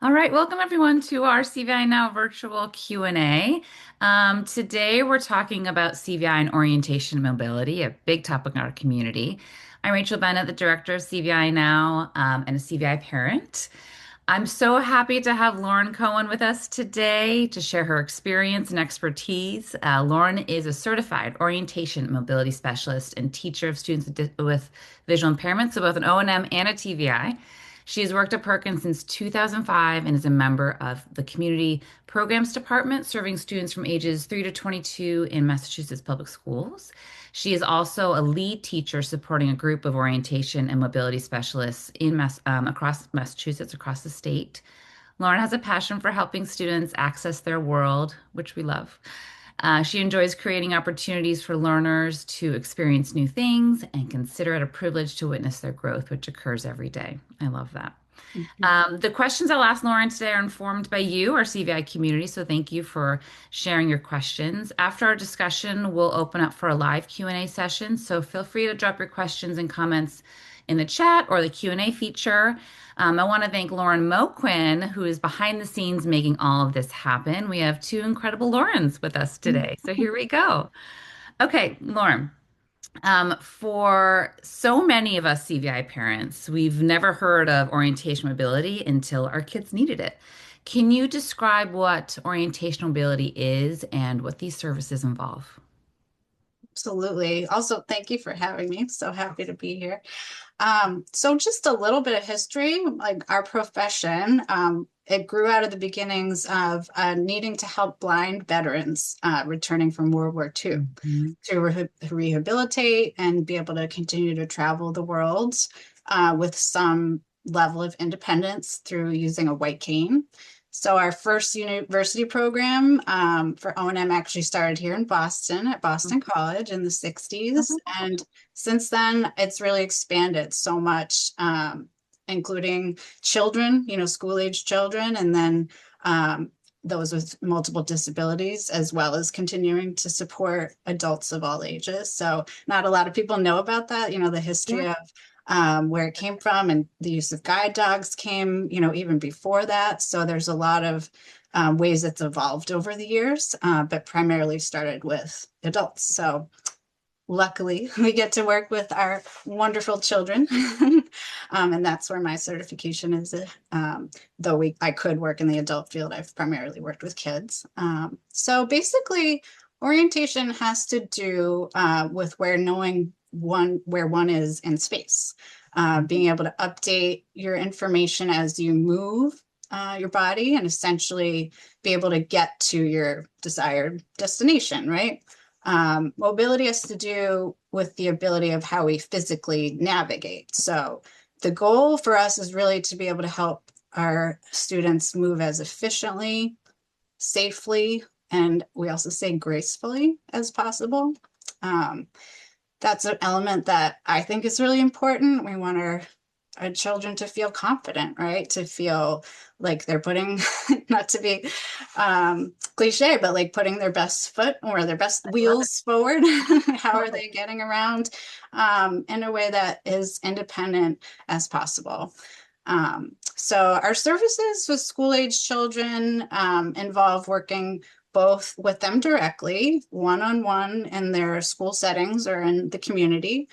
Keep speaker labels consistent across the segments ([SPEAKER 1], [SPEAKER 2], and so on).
[SPEAKER 1] All right, welcome everyone to our CVI Now virtual Q&A. Today we're talking about CVI and orientation and mobility, a big topic in our community. I'm Rachel Bennett, the director of CVI Now, and a CVI parent. I'm so happy to have Lauren Coen with us today to share her experience and expertise. Lauren is a certified orientation and mobility specialist and teacher of students with visual impairments, so both an O&M and a TVI. She has worked at Perkins since 2005 and is a member of the Community Programs Department, serving students from ages 3 to 22 in Massachusetts public schools. She is also a lead teacher supporting a group of orientation and mobility specialists across Massachusetts, across the state. Lauren has a passion for helping students access their world, which we love. She enjoys creating opportunities for learners to experience new things and consider it a privilege to witness their growth, which occurs every day. I love that.
[SPEAKER 2] Mhm.
[SPEAKER 1] The questions I'll ask Lauren today are informed by you, our CVI community, so thank you for sharing your questions. After our discussion, we'll open up for a live Q&A session, so feel free to drop your questions and comments in the chat or the Q&A feature. I want to thank Lauren Coen, who is behind the scenes making all of this happen. We have two incredible Laurens with us today, so here we go. Okay, Lauren. For so many of us CVI parents, we've never heard of orientation mobility until our kids needed it. Can you describe what orientation mobility is and what these services involve?
[SPEAKER 2] Absolutely. Also, thank you for having me. So happy to be here. So just a little bit of history, like our profession, it grew out of the beginnings of needing to help blind veterans returning from World War II
[SPEAKER 1] Mhm.
[SPEAKER 2] to rehabilitate and be able to continue to travel the world with some level of independence through using a white cane. So our first university program for O&M actually started here in Boston at Boston College in the 60s. And since then, it's really expanded so much, including children, school-age children, and then those with multiple disabilities, as well as continuing to support adults of all ages. So not a lot of people know about that, the history of where it came from, and the use of guide dogs came, even before that. So there's a lot of ways it's evolved over the years, but primarily started with adults. So luckily, we get to work with our wonderful children, and that's where my certification is. Though I could work in the adult field, I've primarily worked with kids. So basically, orientation has to do with where one is in space, being able to update your information as you move your body and essentially be able to get to your desired destination, right? Mobility has to do with the ability of how we physically navigate. So the goal for us is really to be able to help our students move as efficiently, safely, and we also say gracefully as possible. Um, that's an element that I think is really important. We want our children to feel confident, right? To feel like they're putting, not to be cliche, but like putting their best foot or their best wheels forward. How are they getting around in a way that is independent as possible? So our services with school-age children involve working both with them directly, one-on-one in their school settings or in the community,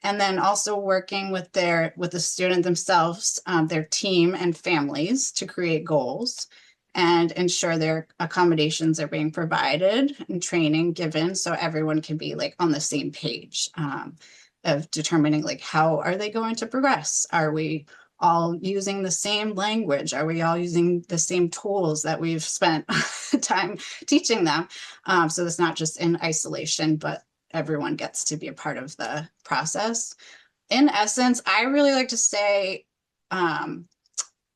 [SPEAKER 2] and then also working with the student themselves, their team and families to create goals and ensure their accommodations are being provided and training given so everyone can be like on the same page of determining like how are they going to progress? Are we all using the same language? Are we all using the same tools that we've spent time teaching them? So it's not just in isolation, but everyone gets to be a part of the process. In essence, I really like to say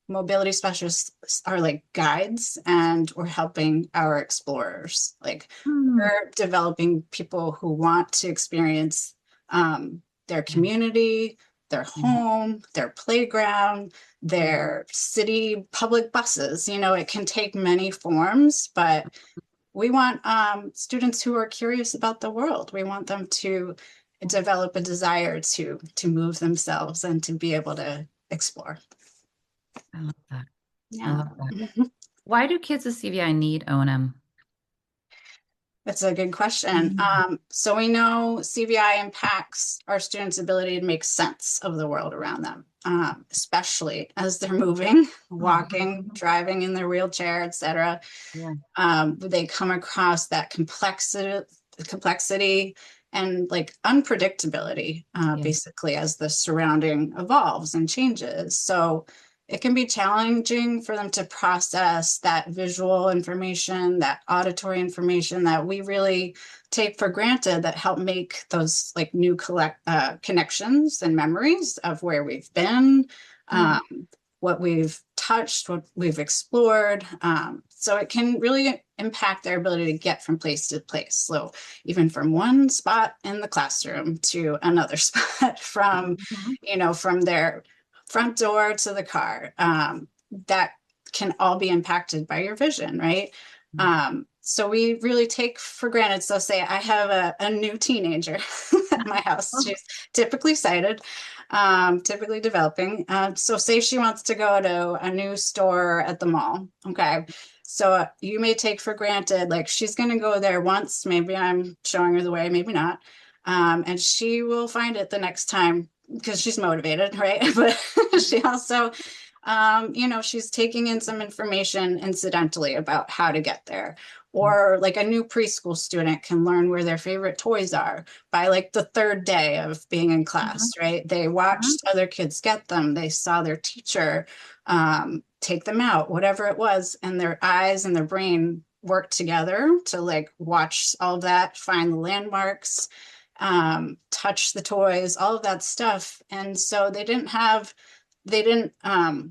[SPEAKER 2] mobility specialists are like guides and we're helping our explorers. Like
[SPEAKER 1] Hmm.
[SPEAKER 2] we're developing people who want to experience their community, their home, their playground, their city public buses. It can take many forms, but we want students who are curious about the world. We want them to develop a desire to move themselves and to be able to explore.
[SPEAKER 1] I love that. I
[SPEAKER 2] Yeah.
[SPEAKER 1] love that. Why do kids with CVI need O&M?
[SPEAKER 2] That's a good question.
[SPEAKER 1] Mhm.
[SPEAKER 2] So we know CVI impacts our students' ability to make sense of the world around them, especially as they're moving, walking,
[SPEAKER 1] Mhm.
[SPEAKER 2] driving in their wheelchair, etc.
[SPEAKER 1] Yeah,
[SPEAKER 2] They come across that complexity and like unpredictability,
[SPEAKER 1] yeah.
[SPEAKER 2] basically, as the surrounding evolves and changes. So it can be challenging for them to process that visual information, that auditory information that we really take for granted that help make those like new connections and memories of where we've been,
[SPEAKER 1] Yeah.
[SPEAKER 2] what we've touched, what we've explored. So it can really impact their ability to get from place to place. So even from one spot in the classroom to another spot, from,
[SPEAKER 1] Mhm.
[SPEAKER 2] from their front door to the car, that can all be impacted by your vision, right? So we really take for granted. So say I have a new teenager at my house.
[SPEAKER 1] Oh,
[SPEAKER 2] She's typically sighted, typically developing. So say she wants to go to a new store at the mall. Okay. So you may take for granted, like she's going to go there once. Maybe I'm showing her the way, maybe not. And she will find it the next time because she's motivated, right? But she also, she's taking in some information incidentally about how to get there. Or like a new preschool student can learn where their favorite toys are by like the third day of being in
[SPEAKER 1] mhm.
[SPEAKER 2] class, right? They
[SPEAKER 1] Mhm.
[SPEAKER 2] watched other kids get them. They saw their teacher take them out, whatever it was, and their eyes and their brain work together to like watch all of that, find the landmarks, touch the toys, all of that stuff. And so they didn't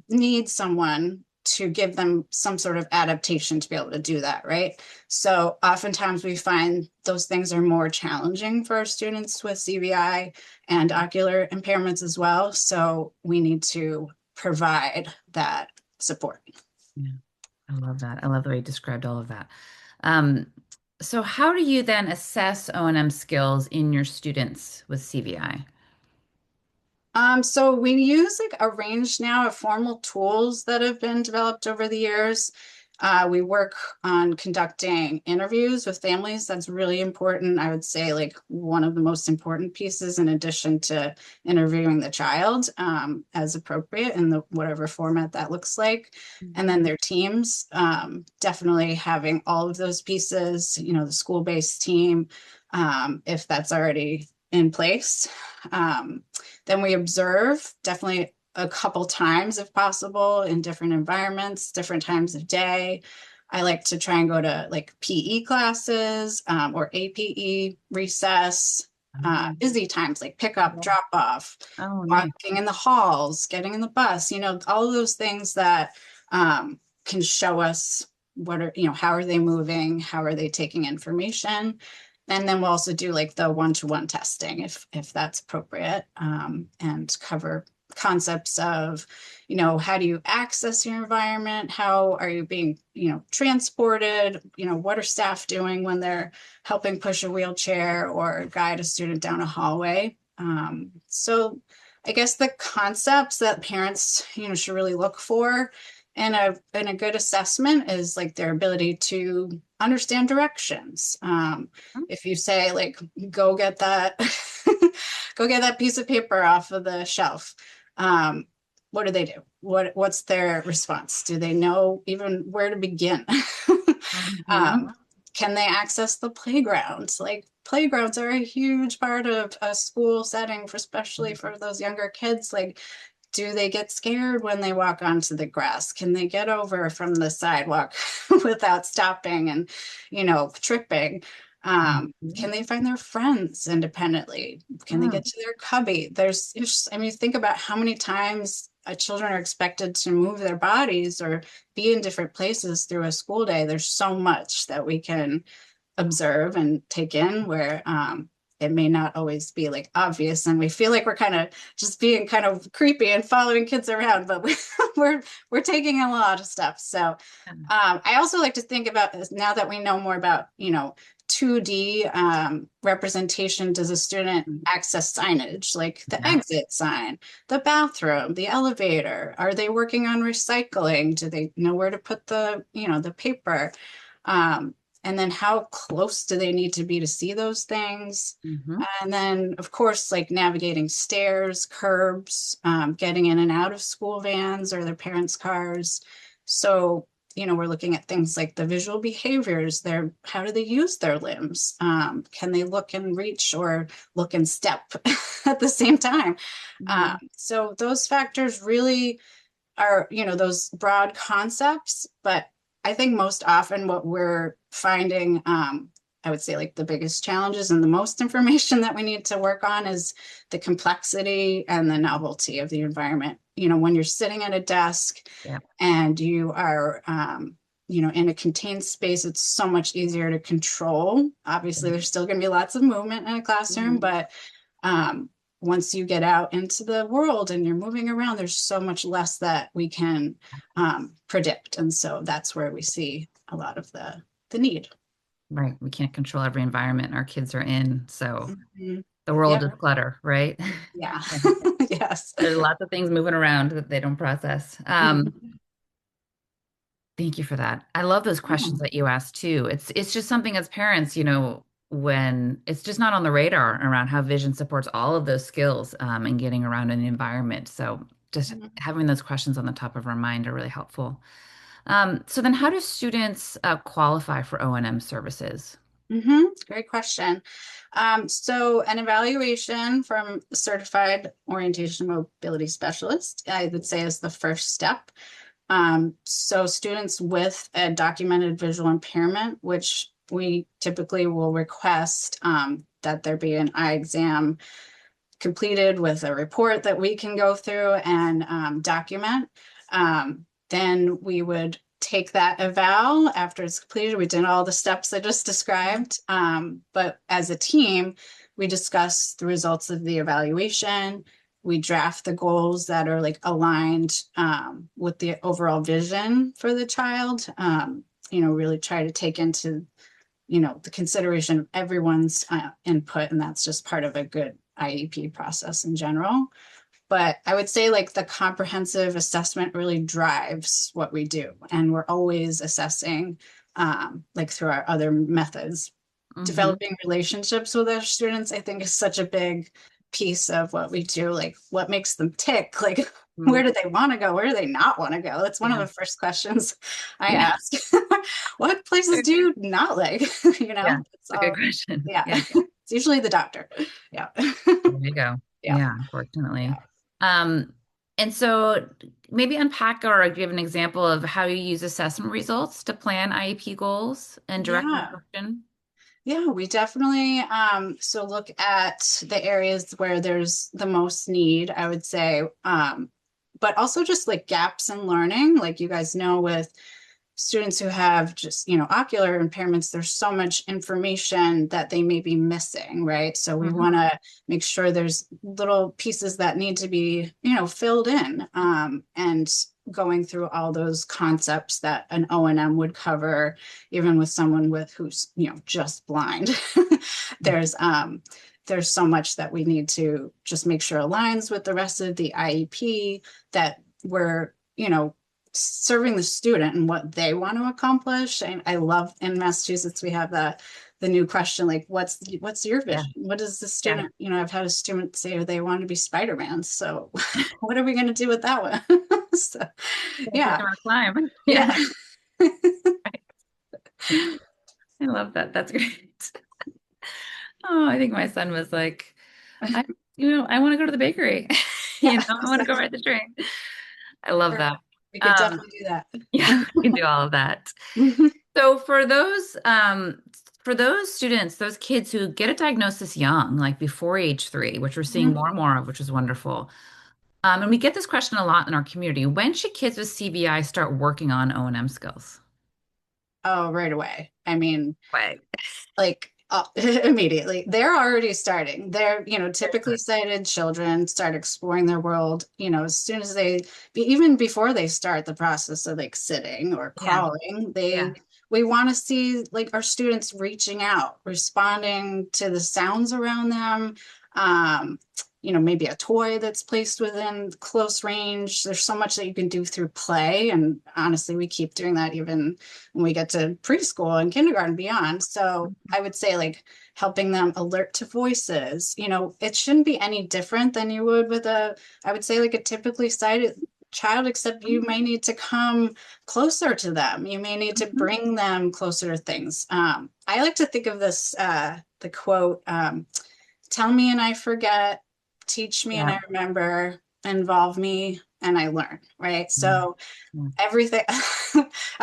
[SPEAKER 2] need someone to give them some sort of adaptation to be able to do that, right? So oftentimes we find those things are more challenging for our students with CVI and ocular impairments as well. So we need to provide that support.
[SPEAKER 1] Yeah, I love that. I love the way you described all of that. Um, so how do you then assess O&M skills in your students with CVI?
[SPEAKER 2] So we use like a range now of formal tools that have been developed over the years. We work on conducting interviews with families. That's really important. I would say like one of the most important pieces in addition to interviewing the child, as appropriate in the whatever format that looks like. And
[SPEAKER 1] Mhm.
[SPEAKER 2] then their teams, definitely having all of those pieces, the school-based team, if that's already in place. Um, then we observe definitely a couple times if possible in different environments, different times of day. I like to try and go to like PE classes, or APE recess,
[SPEAKER 1] Oh,
[SPEAKER 2] busy times like pick up,
[SPEAKER 1] yeah.
[SPEAKER 2] drop off,
[SPEAKER 1] Oh, nice.
[SPEAKER 2] walking in the halls, getting in the bus, all of those things that can show us how are they moving, how are they taking information. And then we'll also do like the one-to-one testing if that's appropriate, and cover concepts of, how do you access your environment? How are you being, transported? What are staff doing when they're helping push a wheelchair or guide a student down a hallway? So I guess the concepts that parents, should really look for in a good assessment is like their ability to understand directions. If you say like go get that go get that piece of paper off of the shelf, um, what do they do? What's their response? Do they know even where to begin?
[SPEAKER 1] Mhm.
[SPEAKER 2] um, can they access the playgrounds? Like playgrounds are a huge part of a school setting, for especially for those younger kids. Like, do they get scared when they walk onto the grass? Can they get over from the sidewalk without stopping and, tripping?
[SPEAKER 1] Mhm.
[SPEAKER 2] Can they find their friends independently? Can they
[SPEAKER 1] Mm.
[SPEAKER 2] get to their cubby? I mean, think about how many times children are expected to move their bodies or be in different places through a school day. There's so much that we can observe and take in where it may not always be like obvious, and we feel like we're kind of just being kind of creepy and following kids around, but we're taking in a lot of stuff. So I also like to think about this now that we know more about 2D representation does a student access signage, like the
[SPEAKER 1] Yeah.
[SPEAKER 2] exit sign, the bathroom, the elevator? Are they working on recycling? Do they know where to put the paper? Um, and then how close do they need to be to see those things?
[SPEAKER 1] Hmm.
[SPEAKER 2] And then, of course, like navigating stairs, curbs, getting in and out of school vans or their parents' cars. So, we're looking at things like the visual behaviors, how do they use their limbs? Can they look and reach or look and step at the same time?
[SPEAKER 1] Hmm.
[SPEAKER 2] So those factors really are, those broad concepts, but I think most often what we're finding, I would say like the biggest challenges and the most information that we need to work on is the complexity and the novelty of the environment. When you're sitting at a desk
[SPEAKER 1] Yeah.
[SPEAKER 2] and you are, in a contained space, it's so much easier to control. Obviously, there's still going to be lots of movement in a classroom,
[SPEAKER 1] Mhm.
[SPEAKER 2] but um, once you get out into the world and you're moving around, there's so much less that we can predict. And so that's where we see a lot of the need.
[SPEAKER 1] Right. We can't control every environment our kids are in. So
[SPEAKER 2] Mhm.
[SPEAKER 1] the world is
[SPEAKER 2] Yep.
[SPEAKER 1] clutter, right?
[SPEAKER 2] Yeah.
[SPEAKER 1] Yeah.
[SPEAKER 2] Yes.
[SPEAKER 1] There's lots of things moving around that they don't process. Thank you for that. I love those questions
[SPEAKER 2] Yeah.
[SPEAKER 1] that you asked too. It's just something as parents, when it's just not on the radar around how vision supports all of those skills and getting around in the environment. So just having those questions on the top of our mind are really helpful. So then how do students qualify for O&M services?
[SPEAKER 2] Great question. So an evaluation from a certified orientation mobility specialist, I would say is the first step. So students with a documented visual impairment, which we typically will request that there be an eye exam completed with a report that we can go through and document. Then we would take that eval after it's completed. We did all the steps I just described. But as a team, we discuss the results of the evaluation. We draft the goals that are like aligned with the overall vision for the child. Really try to take into the consideration of everyone's input, and that's just part of a good IEP process in general. But I would say like the comprehensive assessment really drives what we do, and we're always assessing like through our other methods.
[SPEAKER 1] Hmm.
[SPEAKER 2] Developing relationships with our students, I think, is such a big piece of what we do. Like what makes them tick, like where do they want to go, where do they not want to go? That's one of
[SPEAKER 1] Yeah.
[SPEAKER 2] the first questions I
[SPEAKER 1] Yeah.
[SPEAKER 2] ask. What places do you not like?
[SPEAKER 1] Yeah.
[SPEAKER 2] It's
[SPEAKER 1] It's a good
[SPEAKER 2] all,
[SPEAKER 1] question.
[SPEAKER 2] yeah.
[SPEAKER 1] Yeah.
[SPEAKER 2] It's usually the doctor. Yeah.
[SPEAKER 1] There you go.
[SPEAKER 2] Yeah.
[SPEAKER 1] Yeah, unfortunately.
[SPEAKER 2] Yeah.
[SPEAKER 1] Um, and so maybe unpack or give an example of how you use assessment results to plan IEP goals and direct
[SPEAKER 2] Yeah.
[SPEAKER 1] instruction.
[SPEAKER 2] Yeah, we definitely so look at the areas where there's the most need, I would say. But also just like gaps in learning, like you guys know with students who have just, ocular impairments, there's so much information that they may be missing, right? So we
[SPEAKER 1] Mhm.
[SPEAKER 2] want to make sure there's little pieces that need to be, filled in, and going through all those concepts that an O&M would cover, even with someone who's, just blind. There's so much that we need to just make sure aligns with the rest of the IEP, that we're, serving the student and what they want to accomplish. And I love in Massachusetts, we have the new question, like, what's your
[SPEAKER 1] Yeah.
[SPEAKER 2] vision? What is the
[SPEAKER 1] Yeah.
[SPEAKER 2] student? I've had a student say they want to be Spider-Man. So what are we going to do with that one? So,
[SPEAKER 1] Gonna teach
[SPEAKER 2] yeah,
[SPEAKER 1] them how to climb.
[SPEAKER 2] yeah.
[SPEAKER 1] Yeah. I love that. That's great. Oh, I think my son was like, I, I want to go to the bakery.
[SPEAKER 2] Yeah,
[SPEAKER 1] I want to go
[SPEAKER 2] exactly.
[SPEAKER 1] ride the train. I love that.
[SPEAKER 2] Perfect. We could
[SPEAKER 1] Um,
[SPEAKER 2] definitely do that.
[SPEAKER 1] yeah, we can do all of that. So for those students, those kids who get a diagnosis young, like before age 3, which we're seeing more and more of, which is wonderful. And we get this question a lot in our community. When should kids with CVI start working on O&M skills?
[SPEAKER 2] Oh, right away. I mean,
[SPEAKER 1] Right.
[SPEAKER 2] like Immediately. They're already starting. They're, typically sighted children start exploring their world, as soon as even before they start the process of like sitting or
[SPEAKER 1] Yeah,
[SPEAKER 2] crawling,
[SPEAKER 1] yeah,
[SPEAKER 2] we want to see like our students reaching out, responding to the sounds around them. Um, maybe a toy that's placed within close range. There's so much that you can do through play. And honestly, we keep doing that even when we get to preschool and kindergarten and beyond. So I would say like helping them alert to voices, it shouldn't be any different than you would with I would say like a typically sighted child, except you may need to come closer to them. You may need to
[SPEAKER 1] mhm,
[SPEAKER 2] bring them closer to things. I like to think of this, the quote, tell me and I forget, teach me and
[SPEAKER 1] yeah,
[SPEAKER 2] I remember, involve me and I learn, right?
[SPEAKER 1] mm,
[SPEAKER 2] So
[SPEAKER 1] yeah.
[SPEAKER 2] everything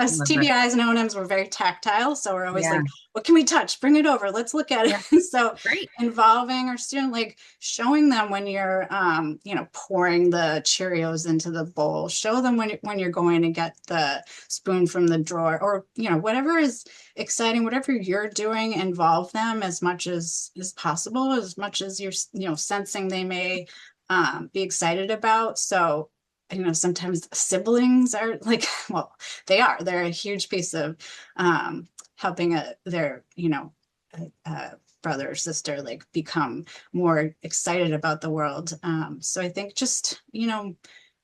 [SPEAKER 1] I
[SPEAKER 2] us
[SPEAKER 1] love that.
[SPEAKER 2] TBIs and O&Ms were very tactile. So we're always
[SPEAKER 1] Yeah,
[SPEAKER 2] like, what can we touch? Bring it over. Let's look at
[SPEAKER 1] yeah,
[SPEAKER 2] it. So
[SPEAKER 1] great.
[SPEAKER 2] involving our student, like showing them when you're pouring the Cheerios into the bowl, show them when you're going to get the spoon from the drawer, or whatever is exciting, whatever you're doing, involve them as much as is possible, as much as you're sensing they may be excited about. So sometimes siblings are like, well, they're a huge piece of helping their brother or sister like become more excited about the world. So I think just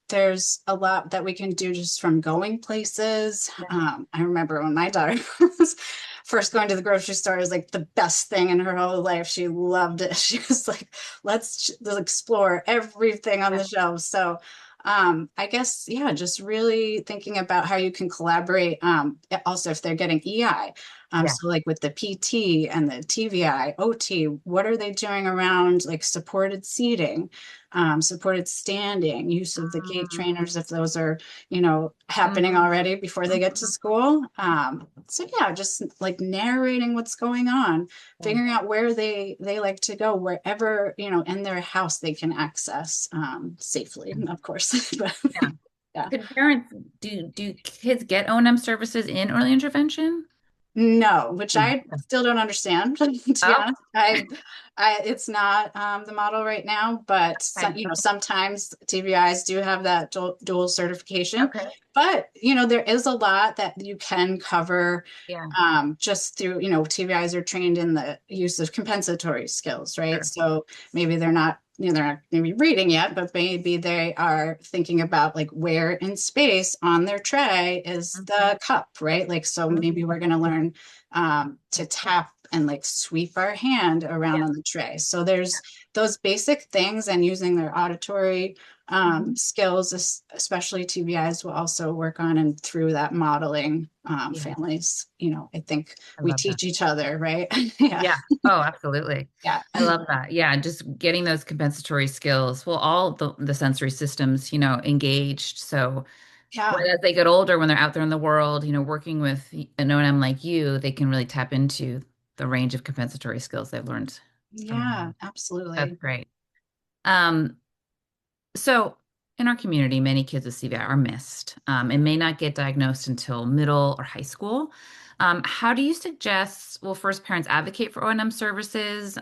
[SPEAKER 2] there's a lot that we can do just from going places.
[SPEAKER 1] Yeah,
[SPEAKER 2] I remember when my daughter was first going to the grocery store, it was like the best thing in her whole life. She loved it. She was like, let's explore everything on
[SPEAKER 1] yeah,
[SPEAKER 2] the shelves. So I guess, yeah, just really thinking about how you can collaborate. Also, if they're getting EI,
[SPEAKER 1] yeah.
[SPEAKER 2] so like with the PT and the TVI, OT, what are they doing around like supported seating? Supported standing, use of the gait
[SPEAKER 1] Mm,
[SPEAKER 2] trainers if those are, happening
[SPEAKER 1] mhm,
[SPEAKER 2] already before they get to
[SPEAKER 1] mhm.
[SPEAKER 2] school. So yeah, just like narrating what's going on,
[SPEAKER 1] Yeah,
[SPEAKER 2] figuring out where they like to go, wherever, in their house they can access safely, of course. But
[SPEAKER 1] yeah.
[SPEAKER 2] yeah.
[SPEAKER 1] Could parents do kids get O&M services in early intervention?
[SPEAKER 2] No, which
[SPEAKER 1] No.
[SPEAKER 2] I still don't understand, to be
[SPEAKER 1] Oh,
[SPEAKER 2] honest. It's not the model right now, but
[SPEAKER 1] okay, okay,
[SPEAKER 2] sometimes TBIs do have that dual certification.
[SPEAKER 1] okay.
[SPEAKER 2] But there is a lot that you can cover
[SPEAKER 1] Yeah,
[SPEAKER 2] just through, TBIs are trained in the use of compensatory skills, right?
[SPEAKER 1] sure.
[SPEAKER 2] So maybe they're not maybe reading yet, but maybe they are thinking about like where in space on their tray is
[SPEAKER 1] Mhm,
[SPEAKER 2] the cup, right? Like, so maybe
[SPEAKER 1] mhm.
[SPEAKER 2] we're going to learn to tap and like sweep our hand around
[SPEAKER 1] Yeah,
[SPEAKER 2] on the tray. So there's those basic things, and using their auditory
[SPEAKER 1] mhm.
[SPEAKER 2] skills, especially TBIs, will also work on and through that modeling
[SPEAKER 1] Yeah,
[SPEAKER 2] families. I think
[SPEAKER 1] I
[SPEAKER 2] we
[SPEAKER 1] love that.
[SPEAKER 2] teach each other, right? Yeah.
[SPEAKER 1] Yeah. Oh, absolutely.
[SPEAKER 2] Yeah.
[SPEAKER 1] I love that. Yeah, just getting those compensatory skills. Well, all the sensory systems, engaged. So
[SPEAKER 2] Yeah.
[SPEAKER 1] when as they get older, when they're out there in the world, working with an O&M like you, they can really tap into the range of compensatory skills they've learned
[SPEAKER 2] Yeah,
[SPEAKER 1] around. That's
[SPEAKER 2] absolutely.
[SPEAKER 1] great. Um, so in our community, many kids with CVI are missed and may not get diagnosed until middle or high school. How do you suggest, well, first parents advocate for O&M services?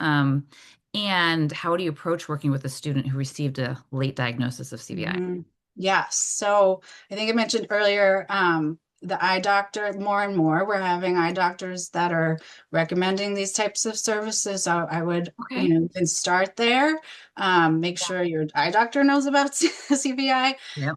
[SPEAKER 1] And how do you approach working with a student who received a late diagnosis of CVI?
[SPEAKER 2] Mhm. Yes. So I think I mentioned earlier, the eye doctor, more and more, we're having eye doctors that are recommending these types of services. So I would,
[SPEAKER 1] Okay.
[SPEAKER 2] you can start there. Make
[SPEAKER 1] Yeah.
[SPEAKER 2] sure your eye doctor knows about CVI.
[SPEAKER 1] Yep.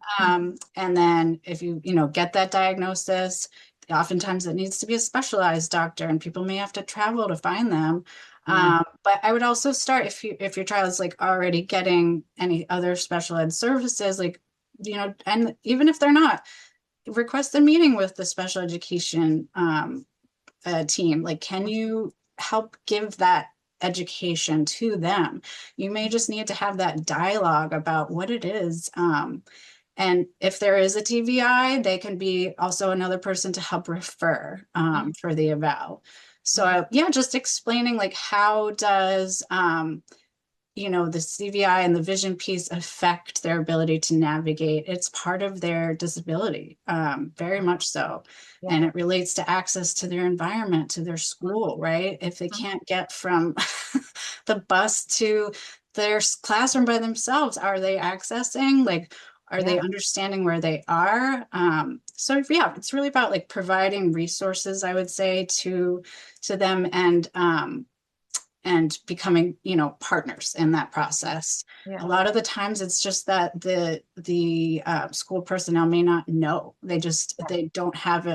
[SPEAKER 2] And then if you get that diagnosis, oftentimes it needs to be a specialized doctor, and people may have to travel to find them.
[SPEAKER 1] Yeah.
[SPEAKER 2] But I would also start if your child is like already getting any other special ed services, like, and even if they're not, request a meeting with the special education team. Like, can you help give that education to them? You may just need to have that dialogue about what it is. And if there is a TVI, they can be also another person to help refer
[SPEAKER 1] Yeah.
[SPEAKER 2] for the eval. So
[SPEAKER 1] Yeah.
[SPEAKER 2] yeah, just explaining like how does the CVI and the vision piece affect their ability to navigate. It's part of their disability, very much so.
[SPEAKER 1] Yeah.
[SPEAKER 2] And it relates to access to their environment, to their school, right? If they
[SPEAKER 1] Mhm.
[SPEAKER 2] can't get from the bus to their classroom by themselves, are they accessing? Like, are they
[SPEAKER 1] Yeah.
[SPEAKER 2] understanding where they are? So yeah, it's really about like providing resources, I would say, to them and becoming, partners in that process. A
[SPEAKER 1] Yeah.
[SPEAKER 2] lot of the times it's just that the school personnel may not know. They don't have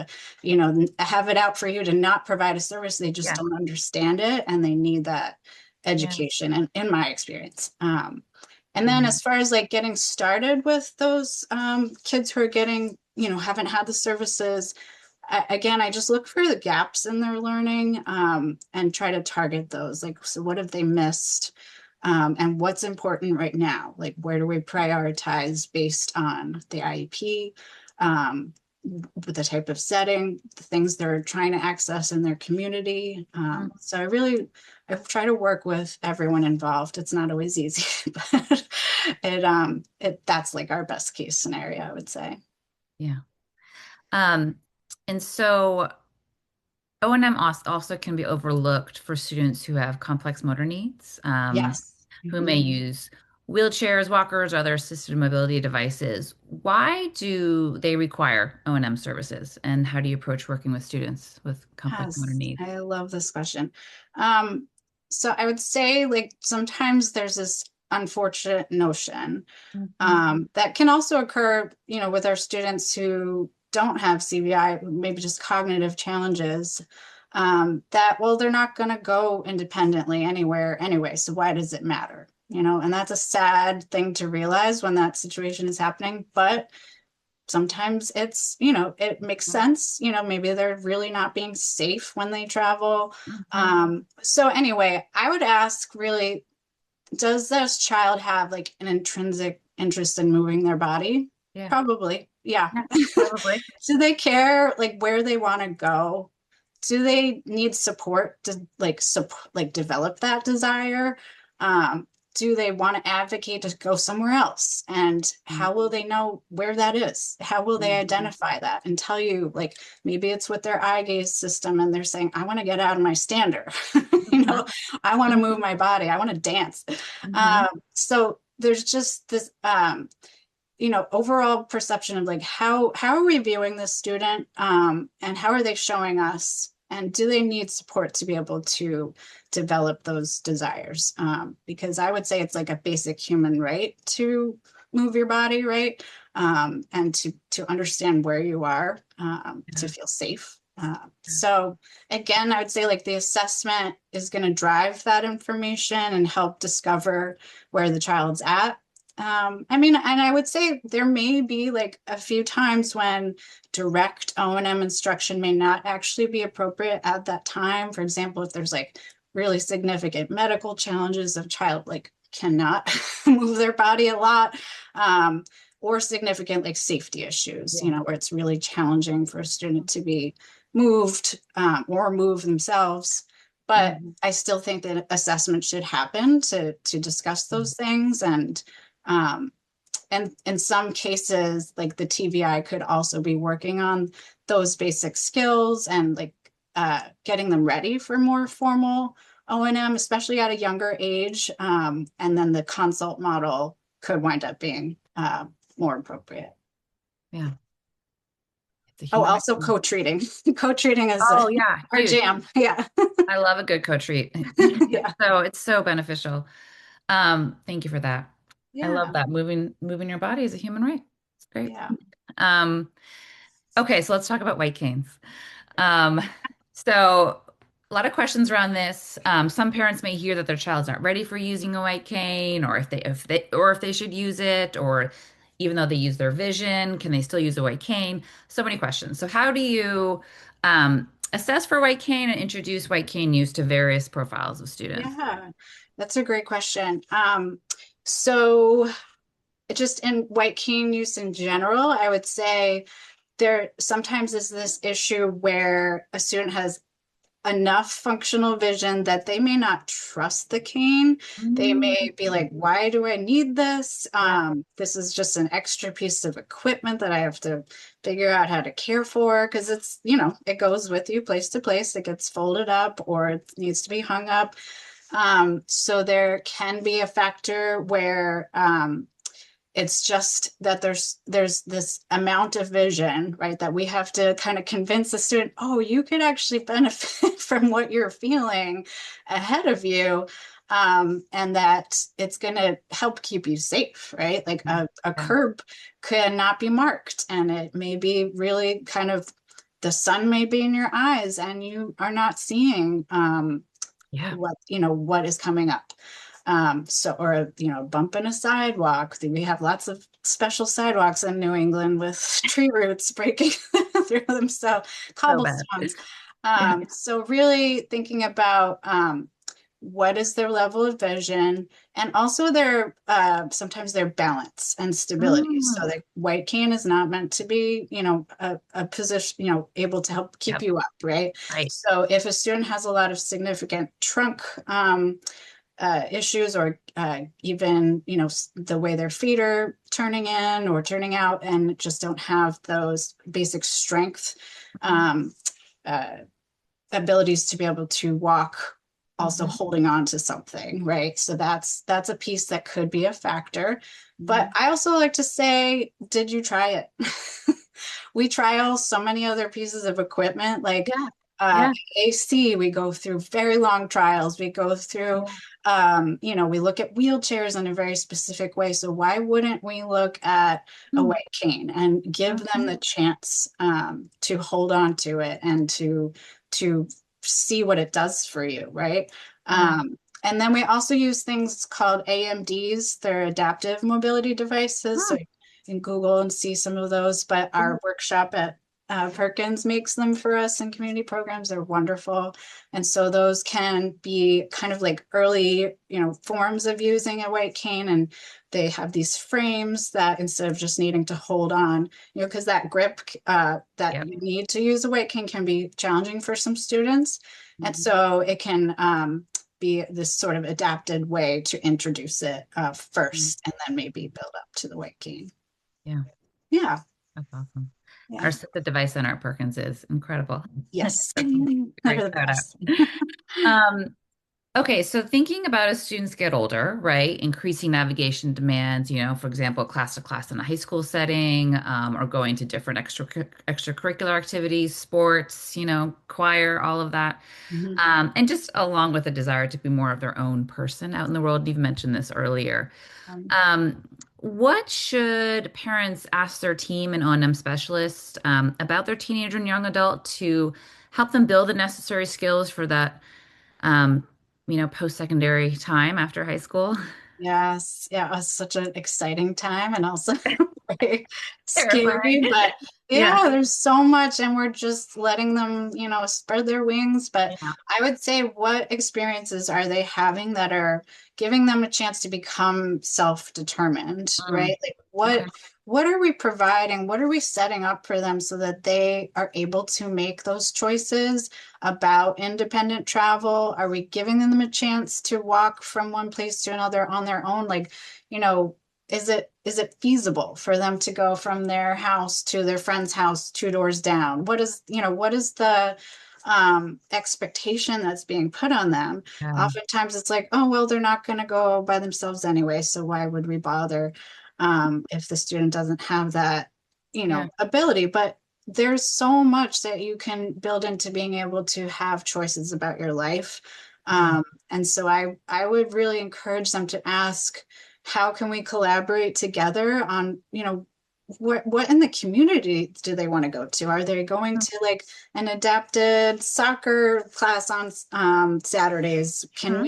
[SPEAKER 2] have it out for you to not provide a service. They just
[SPEAKER 1] Yeah.
[SPEAKER 2] don't understand it, and they need that
[SPEAKER 1] Yeah.
[SPEAKER 2] education. And in my experience, and then
[SPEAKER 1] Yeah.
[SPEAKER 2] as far as like getting started with those kids who are getting, haven't had the services, again, I just look for the gaps in their learning and try to target those. Like, so what have they missed? And what's important right now? Like, where do we prioritize based on the IEP, with the type of setting, the things they're trying to access in their community?
[SPEAKER 1] Mhm.
[SPEAKER 2] So I try to work with everyone involved. It's not always easy, but that's like our best case scenario, I would say.
[SPEAKER 1] Yeah. Um, and so O&M also can be overlooked for students who have complex motor needs,
[SPEAKER 2] Yes.
[SPEAKER 1] who may
[SPEAKER 2] Mhm.
[SPEAKER 1] use wheelchairs, walkers, or other assisted mobility devices. Why do they require O&M services? And how do you approach working with students with complex motor
[SPEAKER 2] Yes,
[SPEAKER 1] needs?
[SPEAKER 2] I love this question. Um, so I would say like sometimes there's this unfortunate notion
[SPEAKER 1] Mhm.
[SPEAKER 2] that can also occur, with our students who don't have CVI, maybe just cognitive challenges, that, well, they're not going to go independently anywhere anyway. So why does it matter? And that's a sad thing to realize when that situation is happening. But sometimes it makes sense. Maybe they're really not being safe when they travel.
[SPEAKER 1] Mhm.
[SPEAKER 2] So anyway, I would ask really, does this child have like an intrinsic interest in moving their body?
[SPEAKER 1] Yeah.
[SPEAKER 2] Probably, yeah.
[SPEAKER 1] Yeah, probably.
[SPEAKER 2] Do they care like where they want to go? Do they need support to like develop that desire? Um, do they want to advocate to go somewhere else? And how will they know where that is? How will they
[SPEAKER 1] Mhm.
[SPEAKER 2] identify that and tell you, like, maybe it's with their eye gaze system and they're saying, I want to get out of my stander. you know,
[SPEAKER 1] Mhm.
[SPEAKER 2] I want to move
[SPEAKER 1] Mhm.
[SPEAKER 2] my body. I want to dance.
[SPEAKER 1] Mhm.
[SPEAKER 2] So there's just this overall perception of like how are we viewing this student, and how are they showing us, and do they need support to be able to develop those desires, because I would say it's like a basic human right to move your body, right, and to understand where you are, to
[SPEAKER 1] Yeah.
[SPEAKER 2] feel safe. So again, I would say like the assessment is going to drive that information and help discover where the child's at. I mean, and I would say there may be like a few times when direct O&M instruction may not actually be appropriate at that time. For example, if there's like really significant medical challenges of child like cannot move their body a lot, or significant like safety issues,
[SPEAKER 1] Yeah.
[SPEAKER 2] where it's really challenging for a student to be moved, or move themselves. But
[SPEAKER 1] Mhm.
[SPEAKER 2] I still think that assessment should happen to discuss those things. Um, and in some cases, like the TVI could also be working on those basic skills and like getting them ready for more formal O&M, especially at a younger age. And then the consult model could wind up being more appropriate.
[SPEAKER 1] Yeah. It's a
[SPEAKER 2] Oh,
[SPEAKER 1] human
[SPEAKER 2] also
[SPEAKER 1] right.
[SPEAKER 2] co-treating. Co-treating is
[SPEAKER 1] Oh yeah,
[SPEAKER 2] our
[SPEAKER 1] huge.
[SPEAKER 2] jam. Yeah.
[SPEAKER 1] I love a good co-treat.
[SPEAKER 2] Yeah.
[SPEAKER 1] It's so beneficial. Thank you for that. I love
[SPEAKER 2] Yeah.
[SPEAKER 1] that. Moving your body is a human right. It's great.
[SPEAKER 2] Yeah.
[SPEAKER 1] Um, okay, so let's talk about white canes. Um, so a lot of questions around this. Some parents may hear that their child's not ready for using a white cane, or if they should use it, or even though they use their vision, can they still use a white cane? So many questions. So how do you assess for white cane and introduce white cane use to various profiles of students?
[SPEAKER 2] Yeah. That's a great question. So just in white cane use in general, I would say there sometimes is this issue where a student has enough functional vision that they may not trust the cane. They
[SPEAKER 1] Mm,
[SPEAKER 2] may be like, why do I need this?
[SPEAKER 1] yeah.
[SPEAKER 2] This is just an extra piece of equipment that I have to figure out how to care for because it's, it goes with you place to place. It gets folded up or it needs to be hung up. So there can be a factor where it's just that there's this amount of vision, right, that we have to kind of convince the student, oh, you could actually benefit from what you're feeling ahead of you. And that it's going to help keep you safe, right? Like a
[SPEAKER 1] Yeah.
[SPEAKER 2] curb cannot be marked, and it may be really kind of the sun may be in your eyes, and you are not seeing
[SPEAKER 1] Yeah.
[SPEAKER 2] what is coming up. So, or a bump in a sidewalk. We have lots of special sidewalks in New England with tree roots breaking through them. So
[SPEAKER 1] So bad.
[SPEAKER 2] cobblestones.
[SPEAKER 1] Yeah.
[SPEAKER 2] So really thinking about what is their level of vision and also their sometimes their balance and stability. So
[SPEAKER 1] Mm,
[SPEAKER 2] the white cane is not meant to be, a position, able to help keep
[SPEAKER 1] yep.
[SPEAKER 2] you up, right?
[SPEAKER 1] Right.
[SPEAKER 2] So if a student has a lot of significant trunk issues or even the way their feet are turning in or turning out and just don't have those basic strength um, uh, abilities to be able to walk also
[SPEAKER 1] Mhm.
[SPEAKER 2] holding on to something, right? So that's a piece that could be a factor. But
[SPEAKER 1] Mhm.
[SPEAKER 2] I also like to say, did you try it? We trial so many other pieces of equipment like
[SPEAKER 1] Yeah. Yeah.
[SPEAKER 2] AC, we go through very long trials. We go through,
[SPEAKER 1] Yeah.
[SPEAKER 2] we look at wheelchairs in a very specific way. So why wouldn't we look at a
[SPEAKER 1] Mm,
[SPEAKER 2] white cane and give them
[SPEAKER 1] mhm.
[SPEAKER 2] the chance to hold on to it and to see what it does for you, right?
[SPEAKER 1] Yeah.
[SPEAKER 2] And then we also use things called AMDs. They're adaptive mobility devices. So
[SPEAKER 1] Mm,
[SPEAKER 2] you can Google and see some of those. But
[SPEAKER 1] yeah.
[SPEAKER 2] our workshop at Perkins makes them for us in community programs. They're wonderful. And so those can be kind of like early, forms of using a white cane. And they have these frames that instead of just needing to hold on, because that grip that
[SPEAKER 1] Yep.
[SPEAKER 2] you need to use a weight can be challenging for some students. And
[SPEAKER 1] Mhm.
[SPEAKER 2] so it can be this sort of adapted way to introduce it
[SPEAKER 1] Mm,
[SPEAKER 2] first and then maybe build up to the weight gain.
[SPEAKER 1] yeah.
[SPEAKER 2] Yeah.
[SPEAKER 1] That's awesome. Our
[SPEAKER 2] Yeah.
[SPEAKER 1] assistive device center at Perkins is incredible.
[SPEAKER 2] Yes.
[SPEAKER 1] Great
[SPEAKER 2] They're the
[SPEAKER 1] shout out.
[SPEAKER 2] best.
[SPEAKER 1] Um, Okay, so thinking about as students get older, right, increasing navigation demands, for example, class to class in a high school setting, or going to different extracurricular activities, sports, choir, all of that.
[SPEAKER 2] Mhm.
[SPEAKER 1] And just along with a desire to be more of their own person out in the world. You've mentioned this earlier.
[SPEAKER 2] Um,
[SPEAKER 1] Um, what should parents ask their team and O&M specialists about their teenager and young adult to help them build the necessary skills for that? um, post-secondary time after high school.
[SPEAKER 2] Yes, yeah, it was such an exciting time and also very
[SPEAKER 1] Terrifying.
[SPEAKER 2] scary, but
[SPEAKER 1] Yeah.
[SPEAKER 2] yeah, there's so much and we're just letting them, spread their wings. But
[SPEAKER 1] Yeah.
[SPEAKER 2] I would say what experiences are they having that are giving them a chance to become self-determined,
[SPEAKER 1] Mm,
[SPEAKER 2] right? Like
[SPEAKER 1] okay.
[SPEAKER 2] what are we providing? What are we setting up for them so that they are able to make those choices about independent travel? Are we giving them a chance to walk from one place to another on their own? Like, you know, is it feasible for them to go from their house to their friend's house 2 doors down? What is the expectation that's being put on them?
[SPEAKER 1] Yeah.
[SPEAKER 2] Oftentimes it's like, oh, well, they're not going to go by themselves anyway, so why would we bother if the student doesn't have that,
[SPEAKER 1] Yeah.
[SPEAKER 2] ability? But there's so much that you can build into being able to have choices about your life.
[SPEAKER 1] Yeah.
[SPEAKER 2] And so I would really encourage them to ask, how can we collaborate together on, what in the community do they want to go to? Are they going
[SPEAKER 1] Mm,
[SPEAKER 2] to like an adapted soccer class on Saturdays?
[SPEAKER 1] mhm.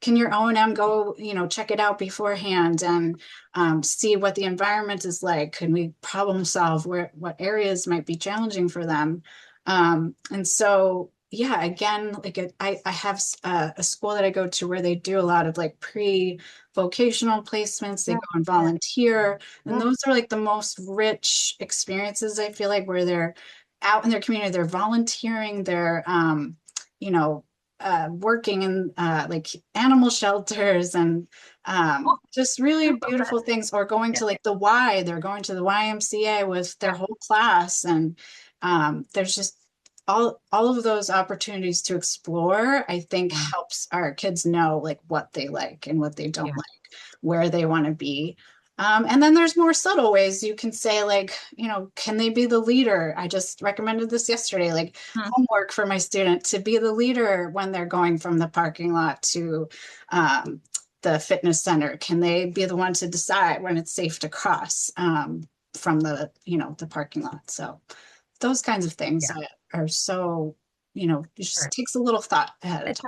[SPEAKER 2] Can your O&M go, check it out beforehand and see what the environment is like? Can we problem solve what areas might be challenging for them? And so, yeah, again, like I have a school that I go to where they do a lot of like pre-vocational placements. They
[SPEAKER 1] Yeah.
[SPEAKER 2] go and
[SPEAKER 1] Yeah.
[SPEAKER 2] volunteer, and
[SPEAKER 1] Yeah.
[SPEAKER 2] those are like the most rich experiences, I feel like, where they're out in their community, they're volunteering, they're you know, working in like animal shelters and
[SPEAKER 1] Oh,
[SPEAKER 2] just
[SPEAKER 1] I
[SPEAKER 2] really
[SPEAKER 1] love that.
[SPEAKER 2] beautiful things, or going
[SPEAKER 1] Yeah.
[SPEAKER 2] to like the Y, they're going to the YMCA with their
[SPEAKER 1] Yeah.
[SPEAKER 2] whole class. And there's just all of those opportunities to explore, I think
[SPEAKER 1] Yeah.
[SPEAKER 2] helps our kids know like what they like and what they don't
[SPEAKER 1] Yeah.
[SPEAKER 2] like, where they want to be. And then there's more subtle ways you can say, like, can they be the leader? I just recommended this yesterday, like
[SPEAKER 1] Hmm.
[SPEAKER 2] homework for my student to be the leader when they're going from the parking lot to um, the fitness center. Can they be the one to decide when it's safe to cross from the parking lot? So those kinds of things
[SPEAKER 1] Yeah.
[SPEAKER 2] are so, it just
[SPEAKER 1] Right.
[SPEAKER 2] takes a little thought ahead of
[SPEAKER 1] It's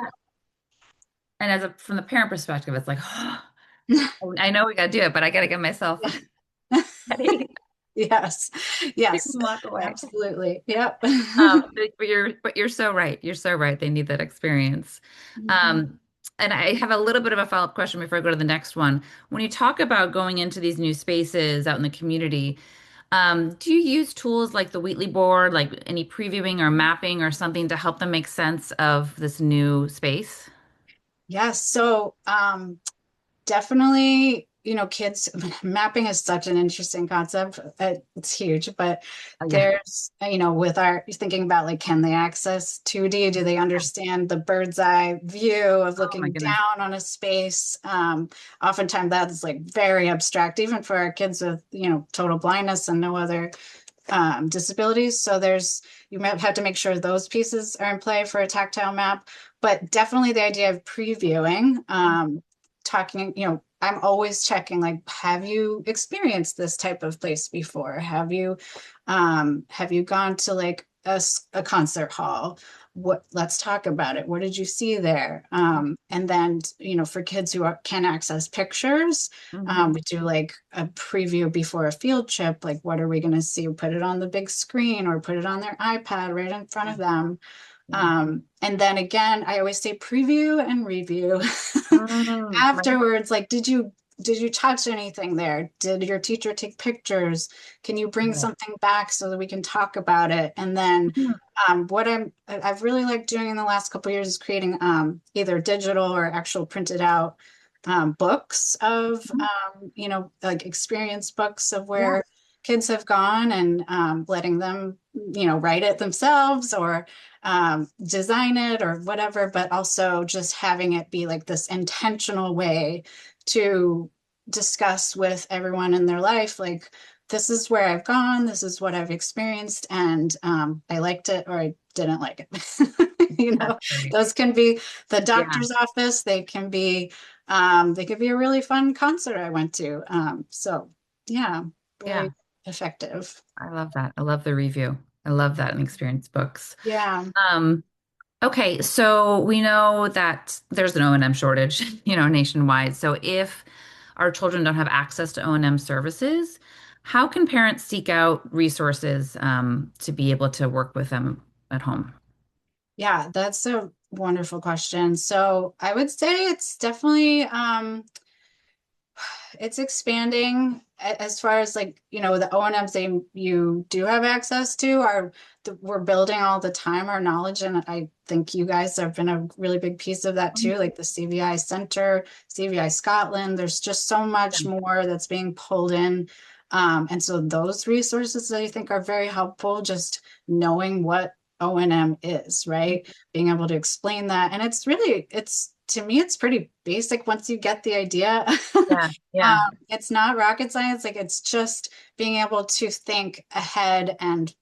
[SPEAKER 1] And from the parent perspective, it's like,
[SPEAKER 2] time.
[SPEAKER 1] I know we got to do it, but I got to get myself ready
[SPEAKER 2] Yes. Yes.
[SPEAKER 1] and walk away.
[SPEAKER 2] Absolutely. Yep.
[SPEAKER 1] But you're so right. You're so right. They need that experience.
[SPEAKER 2] Mhm.
[SPEAKER 1] Um, and I have a little bit of a follow-up question before I go to the next one. When you talk about going into these new spaces out in the community, do you use tools like the Wheatley board, like any previewing or mapping or something to help them make sense of this new space?
[SPEAKER 2] Yes. So, definitely, kids mapping is such an interesting concept. It's huge, but
[SPEAKER 1] Oh yeah.
[SPEAKER 2] there's, with our thinking about like, can they access 2D? Do they
[SPEAKER 1] Yeah.
[SPEAKER 2] understand the bird's eye view of
[SPEAKER 1] Oh my
[SPEAKER 2] looking
[SPEAKER 1] goodness.
[SPEAKER 2] down on a space? Oftentimes that's like very abstract, even for our kids with, total blindness and no other disabilities. So you might have to make sure those pieces are in play for a tactile map, but definitely the idea of previewing, talking, I'm always checking, like, have you experienced this type of place before? Have you gone to like a concert hall? Let's talk about it. What did you see there? And then, for kids who can access pictures,
[SPEAKER 1] Mm-hmm.
[SPEAKER 2] we do like a preview before a field trip. Like, what are we going to see? Put it on the big screen or put it on their iPad right in front of them.
[SPEAKER 1] Yeah.
[SPEAKER 2] And then again, I always say preview and review
[SPEAKER 1] Right.
[SPEAKER 2] afterwards. Like, did you touch anything there? Did your teacher take pictures? Can you bring
[SPEAKER 1] Right.
[SPEAKER 2] something back so that we can talk about it? And then
[SPEAKER 1] Mhm.
[SPEAKER 2] what I've really liked doing in the last couple of years is creating either digital or actual printed out books of like experience books of
[SPEAKER 1] Yeah.
[SPEAKER 2] where kids have gone, and letting them write it themselves or design it or whatever, but also just having it be like this intentional way to discuss with everyone in their life, like, this is where I've gone, this is what I've experienced, and I liked it or I didn't like it.
[SPEAKER 1] That's great.
[SPEAKER 2] Those can be the
[SPEAKER 1] Yeah.
[SPEAKER 2] doctor's office, they could be a really fun concert I went to. So yeah,
[SPEAKER 1] Yeah.
[SPEAKER 2] really effective.
[SPEAKER 1] I love that. I love the review. I love that in experience books.
[SPEAKER 2] Yeah.
[SPEAKER 1] Um, okay, so we know that there's an O&M shortage, nationwide. So if our children don't have access to O&M services, how can parents seek out resources to be able to work with them at home?
[SPEAKER 2] Yeah, that's a wonderful question. So I would say it's definitely it's expanding as far as like, the O&Ms you do have access to we're building all the time our knowledge. And I think you guys have been a really big piece of that too, like the CVI Center, CVI Scotland. There's just so much more that's being pulled in. And so those resources I think are very helpful, just knowing what O&M is, right? Being able to explain that. And to me, it's pretty basic once you get the idea.
[SPEAKER 1] Yeah, yeah,
[SPEAKER 2] It's not rocket science. Like, it's just being able to think ahead and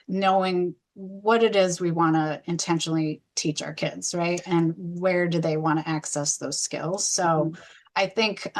[SPEAKER 2] knowing what it is we want to intentionally teach our kids, right? And where do they want to access those skills? So
[SPEAKER 1] Mhm.
[SPEAKER 2] I think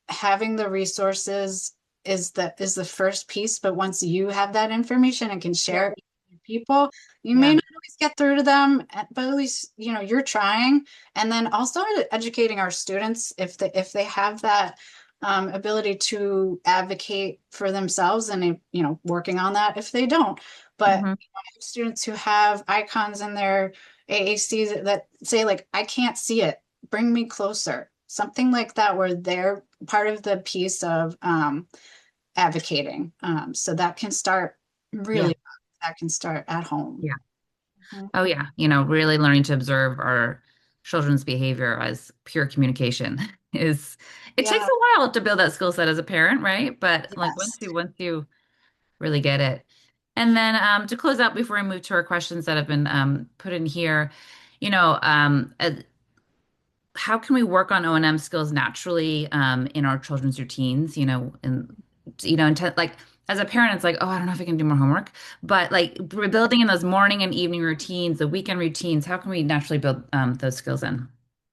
[SPEAKER 2] having the resources is the first piece, but once you have that information and can
[SPEAKER 1] Yeah,
[SPEAKER 2] share it with people, you may
[SPEAKER 1] yeah,
[SPEAKER 2] not always get through to them, but at least you're trying. And then also educating our students, if they have that ability to advocate for themselves, and working on that if they don't. But
[SPEAKER 1] hmm
[SPEAKER 2] I have students who have icons in their AACs that say, like, I can't see it, bring me closer, something like that, where they're part of the piece of advocating. So that can start
[SPEAKER 1] yeah,
[SPEAKER 2] really, that can start at home.
[SPEAKER 1] yeah.
[SPEAKER 2] Mhm.
[SPEAKER 1] Oh yeah, really learning to observe our children's behavior as pure communication is it takes
[SPEAKER 2] Yeah.
[SPEAKER 1] a while to build that skill set as a parent, right? But like once
[SPEAKER 2] Yes.
[SPEAKER 1] you once you really get it. And then to close out before I move to our questions that have been put in here, you know, how can we work on O&M skills naturally in our children's routines, like as a parent, it's like, oh, I don't know if I can do more homework, but like rebuilding in those morning and evening routines, the weekend routines, how can we naturally build those skills in?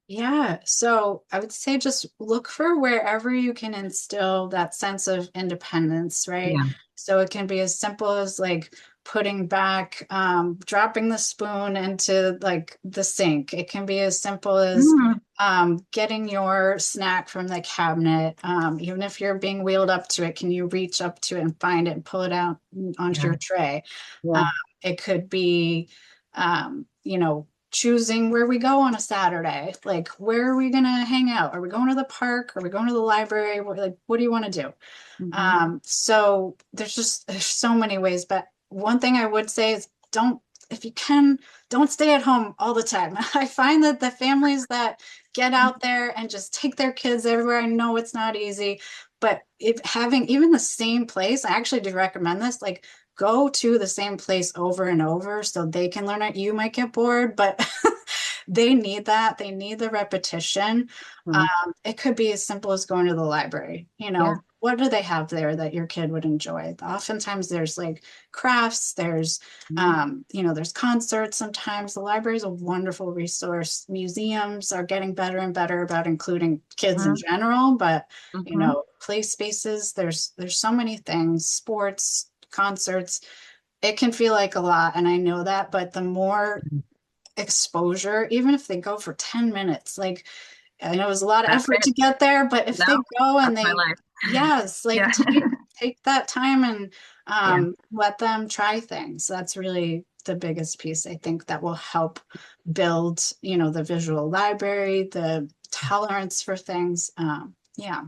[SPEAKER 2] Yeah, so I would say just look for wherever you can instill that sense of independence, right?
[SPEAKER 1] Yeah.
[SPEAKER 2] So it can be as simple as like putting back, dropping the spoon into like the sink. It can be as simple as
[SPEAKER 1] Mhm.
[SPEAKER 2] getting your snack from the cabinet. Even if you're being wheeled up to it, can you reach up to it and find it and pull it out onto
[SPEAKER 1] Yeah.
[SPEAKER 2] your tray? Um,
[SPEAKER 1] Yeah.
[SPEAKER 2] it could be, choosing where we go on a Saturday. Like, where are we going to hang out? Are we going to the park? Are we going to the library? Like, what do you want to do?
[SPEAKER 1] Hmm.
[SPEAKER 2] So there's so many ways, but one thing I would say is if you can, don't stay at home all the time. I find that the families that get out there and just take their kids everywhere, I know it's not easy, but if having even the same place, I actually do recommend this, like go to the same place over and over so they can learn it. You might get bored, but they need that. They need the repetition. It could be as simple as going to the library.
[SPEAKER 1] Yeah.
[SPEAKER 2] What do they have there that your kid would enjoy? Oftentimes there's like crafts, there's concerts sometimes. The library is a wonderful resource. Museums are getting better and better about including kids in
[SPEAKER 1] Hmm.
[SPEAKER 2] general, but
[SPEAKER 1] Hmm.
[SPEAKER 2] play spaces, there's so many things, sports, concerts. It can feel like a lot, and I know that, but the more exposure, even if they go for 10 minutes, like I know it was a lot of
[SPEAKER 1] That's
[SPEAKER 2] effort
[SPEAKER 1] it.
[SPEAKER 2] to get there, but if
[SPEAKER 1] No,
[SPEAKER 2] they go and
[SPEAKER 1] that's my
[SPEAKER 2] they,
[SPEAKER 1] life.
[SPEAKER 2] yes, like
[SPEAKER 1] Yeah.
[SPEAKER 2] take that time and
[SPEAKER 1] Yeah.
[SPEAKER 2] let them try things. That's really the biggest piece, I think, that will help build, the visual library, the tolerance for things. Yeah.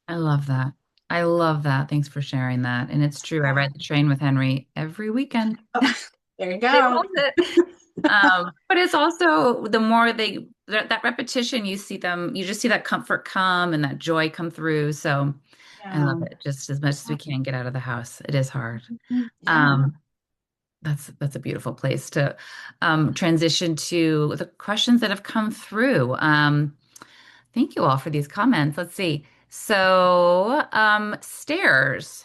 [SPEAKER 1] I love that. I love that. Thanks for sharing that. And it's true. I ride the train with Henry every weekend.
[SPEAKER 2] Oh, there you
[SPEAKER 1] They
[SPEAKER 2] go.
[SPEAKER 1] love it. But it's also the more that repetition, you just see that comfort come and that joy come through. So I love
[SPEAKER 2] Yeah.
[SPEAKER 1] it just as much as we can get out of the house. It is hard.
[SPEAKER 2] Yeah.
[SPEAKER 1] Um, that's a beautiful place to transition to the questions that have come through. Thank you all for these comments. Let's see. So, stairs.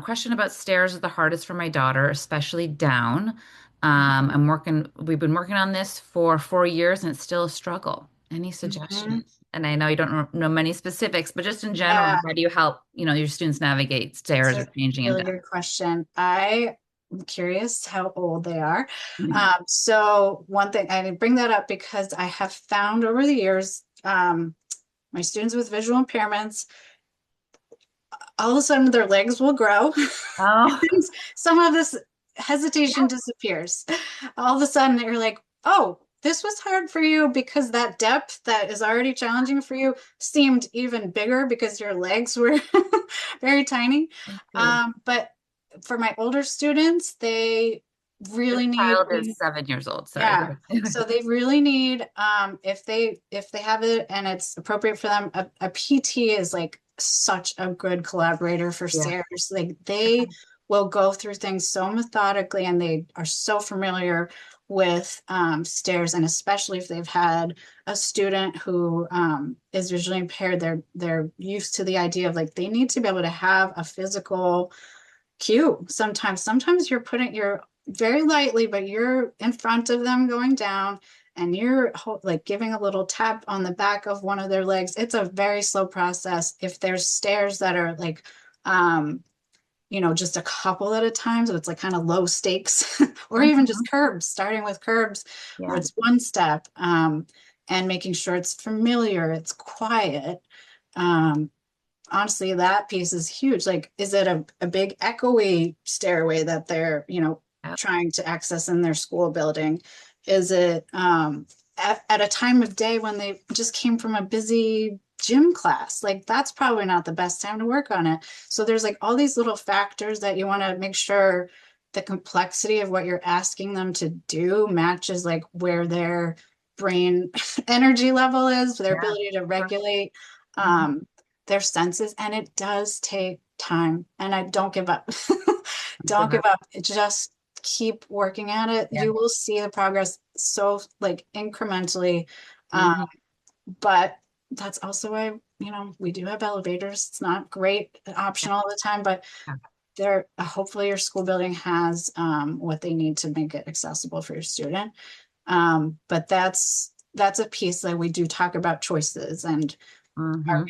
[SPEAKER 1] Question about stairs is the hardest for my daughter, especially down. We've been working on this for 4 years and it's still a struggle. Any
[SPEAKER 2] Mhm.
[SPEAKER 1] suggestions? And I know you don't know many specifics, but just in general,
[SPEAKER 2] Yeah.
[SPEAKER 1] how do you help, your students navigate
[SPEAKER 2] It's
[SPEAKER 1] stairs or
[SPEAKER 2] a
[SPEAKER 1] changing and
[SPEAKER 2] really
[SPEAKER 1] down?
[SPEAKER 2] good question. I'm curious how old they are.
[SPEAKER 1] Mhm.
[SPEAKER 2] So one thing, I bring that up because I have found over the years, my students with visual impairments, all of a sudden their legs will grow.
[SPEAKER 1] Oh,
[SPEAKER 2] And some of this
[SPEAKER 1] yeah.
[SPEAKER 2] hesitation disappears. All of a sudden you're like, oh, this was hard for you because that depth that is already challenging for you seemed even bigger because your legs were very tiny.
[SPEAKER 1] That's true.
[SPEAKER 2] But for my older students, they
[SPEAKER 1] This
[SPEAKER 2] really need,
[SPEAKER 1] child is 7 years old. Sorry. Go
[SPEAKER 2] yeah.
[SPEAKER 1] ahead.
[SPEAKER 2] So they really need, if they have it and it's appropriate for them, a PT is like such a good collaborator for
[SPEAKER 1] Yeah.
[SPEAKER 2] stairs. Like they will go through things so methodically and they are so familiar with stairs, and especially if they've had a student who is visually impaired, they're used to the idea of like they need to be able to have a physical cue. Sometimes you're very lightly, but you're in front of them going down and you're like giving a little tap on the back of one of their legs. It's a very slow process. If there's stairs that are like, just a couple at a time, so it's like kind of low stakes, or even just
[SPEAKER 1] Mhm.
[SPEAKER 2] curbs, starting with curbs where
[SPEAKER 1] Yeah.
[SPEAKER 2] it's one step, and making sure it's familiar, it's quiet. Um, Honestly, that piece is huge. Like, is it a big echoey stairway that they're,
[SPEAKER 1] Yep.
[SPEAKER 2] trying to access in their school building? Is it at a time of day when they just came from a busy gym class? Like, that's probably not the best time to work on it. So there's like all these little factors that you want to make sure the complexity of what you're asking them to do matches like where their brain energy level is, their
[SPEAKER 1] Yeah.
[SPEAKER 2] ability to regulate
[SPEAKER 1] Mhm.
[SPEAKER 2] um, their senses. And it does take time. And I don't give up.
[SPEAKER 1] Give
[SPEAKER 2] Don't give
[SPEAKER 1] up.
[SPEAKER 2] up. Just keep working at it.
[SPEAKER 1] Yeah.
[SPEAKER 2] You will see the progress so like incrementally. Um,
[SPEAKER 1] Mhm.
[SPEAKER 2] but that's also why, we do have elevators. It's not great
[SPEAKER 1] Yeah.
[SPEAKER 2] optional all the time, but
[SPEAKER 1] Yeah.
[SPEAKER 2] there, hopefully your school building has what they need to make it accessible for your student. But that's a piece that we do talk about choices and
[SPEAKER 1] Mhm.
[SPEAKER 2] are